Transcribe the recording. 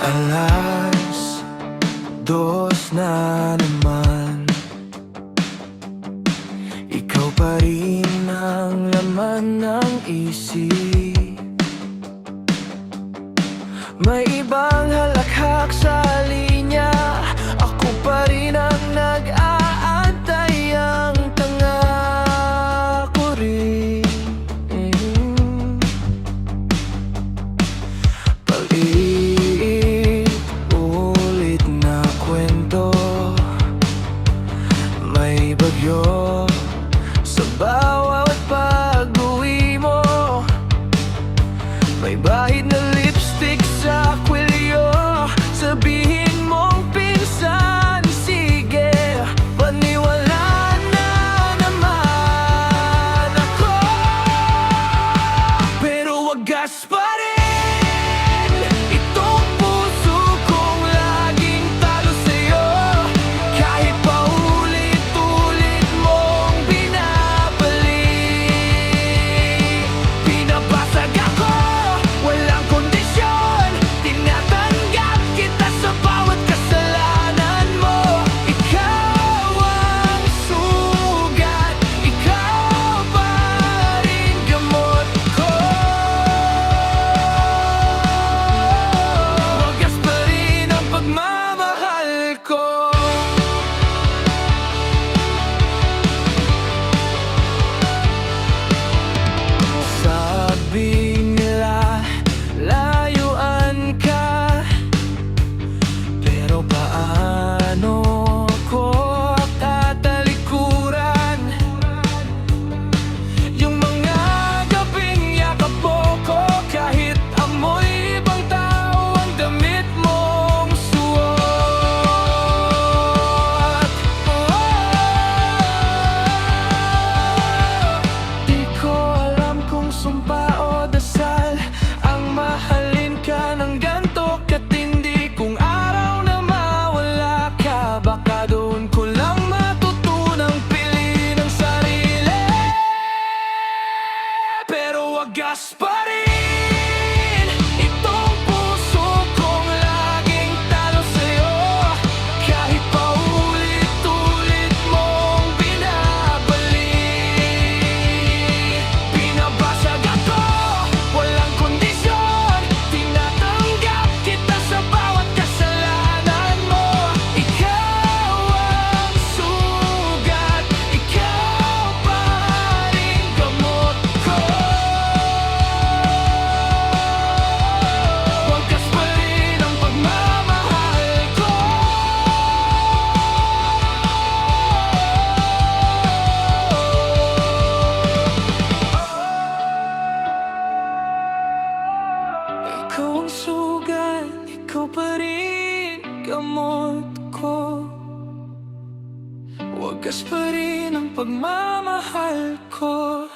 Alas 2 na naman, ikaw pa rin ang laman ng isip. May ibang halakhak sa linya, ako pa rin ang nag-aantay, ang tanga ko rin. Paulit-ulit na kwento, may bagyo sa bawat pag-uwi mo. May bahid na lipstick sa kwelyo, sabihin mong pinsan, sige, paniwala na naman ako. Pero wagas pa rin itong puso kong laging talo sa'yo. Kahit paulit-ulit mong binabalik, pinabasag ako, walang kondisyon. Tinatanggap kita sa bawat kasalanan mo. Ikaw ang sugat, ikaw pa rin gamot ko. Wagas pa rin ang pagmamahal ko. Sabi nila layuan ka, pero paano ko tatalikuran? Yung mga gabing yakap mo ko, kahit amoy ibang tao ang damit mong suot. Di ko alam kung sumpa o dasal ang mahalin ka ng ganto katindi. Kung araw na mawala ka, baka doon ko lang matutunang piliin ang sarili. Pero wagas pa rin itong puso kong laging talo sa'yo. Kahit paulit-ulit mong binabalik, pinabasag ako, walang kondisyon. Tinatanggap kita sa bawat kasalanan mo. Ikaw ang sugat, ikaw pa rin gamot ko. Wagas pa rin ang pagmamahal ko. Ikaw ang sugat, ikaw pa rin gamot ko. Wagas pa rin ang pagmamahal ko.